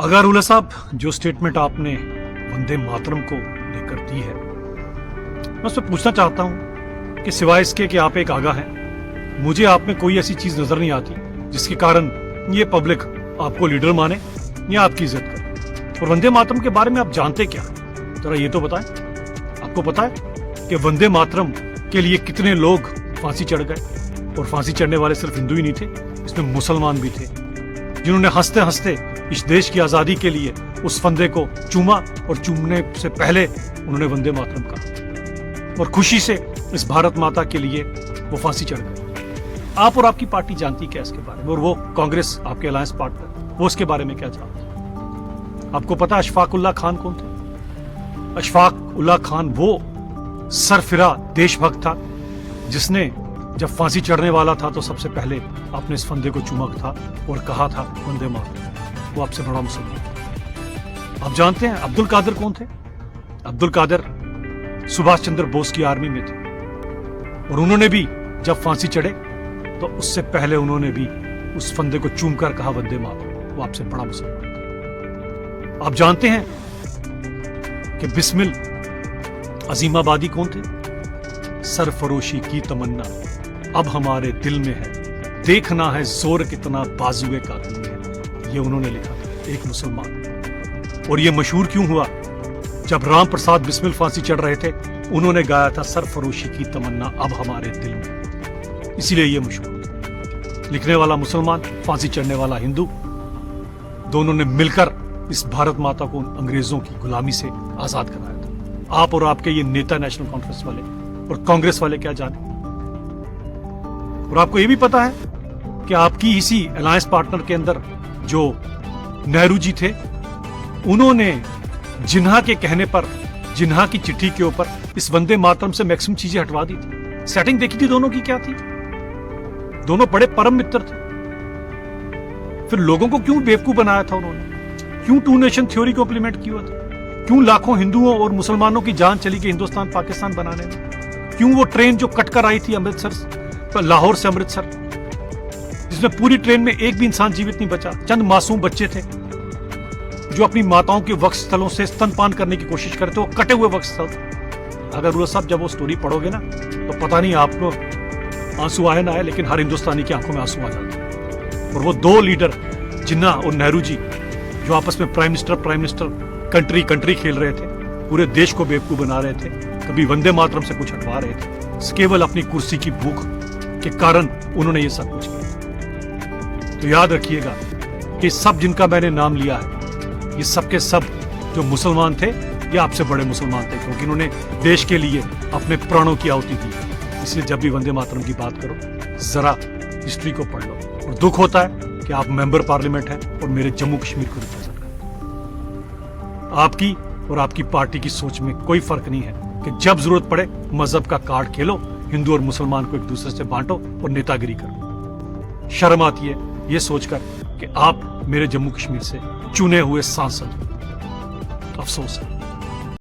अगारुल्ला साहब, जो स्टेटमेंट आपने वंदे मातरम को लेकर दी है, मैं उससे पूछना चाहता हूं कि सिवाय इसके कि आप एक आगा हैं, मुझे आप में कोई ऐसी चीज नजर नहीं आती जिसके कारण ये पब्लिक आपको लीडर माने या आपकी इज्जत करे। और वंदे मातरम के बारे में आप जानते क्या, जरा ये तो बताएं। आपको पता है कि वंदे मातरम के लिए कितने लोग फांसी चढ़ गए? और फांसी चढ़ने वाले सिर्फ हिंदू ही नहीं थे, इसमें मुसलमान भी थे, जिन्होंने हंसते हंसते इस देश की आजादी के लिए उस फंदे को चूमा और चूमने से पहले उन्होंने वंदे मातरम कहा और खुशी से इस भारत माता के लिए वो फांसी चढ़ गए। आप और आपकी पार्टी जानती क्या इसके बारे में? और वो कांग्रेस, आपके अलायंस पार्टनर, वो इसके बारे में क्या जानते? आपको पता अशफाक उल्लाह खान कौन थे? अशफाक उल्लाह खान वो सरफिरा देशभक्त था जिसने जब फांसी चढ़ने वाला था तो सबसे पहले आपने इस फंदे को चूमा था और कहा था वंदे मातरम। वो आपसे बड़ा मुसलमान। आप जानते हैं अब्दुल कादिर कौन थे? अब्दुल कादिर सुभाष चंद्र बोस की आर्मी में थे और उन्होंने भी जब फांसी चढ़े तो उससे पहले उन्होंने भी उस फंदे को चूम कर कहा वंदे मातरम। वो आपसे बड़ा मुसलमान। आप जानते हैं कि बिस्मिल अजीमाबादी कौन थे? सरफरोशी की तमन्ना अब हमारे दिल में है, देखना है जोर कितना बाजुए कातिल में है। ये उन्होंने लिखा था, एक मुसलमान। और ये मशहूर क्यों हुआ? जब राम प्रसाद बिस्मिल फांसी चढ़ रहे थे, उन्होंने गाया था सरफरोशी की तमन्ना अब हमारे दिल में, इसीलिए ये मशहूर। लिखने वाला मुसलमान, फांसी चढ़ने वाला हिंदू, दोनों ने मिलकर इस भारत माता को अंग्रेजों की गुलामी से आजाद कराया था। आप और आपके ये नेता नेशनल कॉन्फ्रेंस वाले और कांग्रेस वाले क्या जाने? और आपको ये भी पता है कि आपकी इसी अलायंस पार्टनर के अंदर जो नेहरू जी थे, उन्होंने जिन्हा के कहने पर, जिन्हा की चिट्ठी के ऊपर इस वंदे मातरम से मैक्सिमम चीजें हटवा दी थी। सेटिंग देखी थी दोनों की क्या थी? दोनों बड़े परम मित्र थे। फिर लोगों को क्यों बेवकूफ बनाया था उन्होंने? क्यों टू नेशन थ्योरी को इंप्लीमेंट किया था? क्यों लाखों हिंदुओं और मुसलमानों की जान चली गई हिंदुस्तान पाकिस्तान बनाने में? क्यों वो ट्रेन जो कट कर आई थी अमृतसर, लाहौर से अमृतसर, जिसमें पूरी ट्रेन में एक भी इंसान जीवित नहीं बचा, चंद मासूम बच्चे थे जो अपनी माताओं के वक्फ स्थलों से स्तनपान करने की कोशिश करते थे, वो कटे हुए वक्फ स्थल। अगर वो सब जब वो स्टोरी पढ़ोगे ना तो पता नहीं आपको आंसू आए ना आए, लेकिन हर हिंदुस्तानी की आंखों में आंसू आ जाते। और वो दो लीडर जिन्ना और नेहरू जी जो आपस में प्राइम मिनिस्टर कंट्री खेल रहे थे, पूरे देश को बेवकूफ बना रहे थे, कभी वंदे मातरम से कुछ हटवा रहे थे, केवल अपनी कुर्सी की भूख के कारण उन्होंने ये सब कुछ किया। तो याद रखिएगा कि सब जिनका मैंने नाम लिया है, ये सब के सब जो मुसलमान थे, ये आपसे बड़े मुसलमान थे, क्योंकि उन्होंने देश के लिए अपने प्राणों की आहुति दी। इसलिए जब भी वंदे मातरम की बात करो, जरा हिस्ट्री को पढ़ लो। और दुख होता है कि आप मेंबर पार्लियामेंट हैं और मेरे जम्मू कश्मीर को रिप्रेजेंट करते। आपकी और आपकी पार्टी की सोच में कोई फर्क नहीं है कि जब जरूरत पड़े मजहब का कार्ड खेलो, हिंदू और मुसलमान को एक दूसरे से बांटो और नेतागिरी करो। शर्म आती है ये सोचकर कि आप मेरे जम्मू कश्मीर से चुने हुए सांसद। अफसोस है।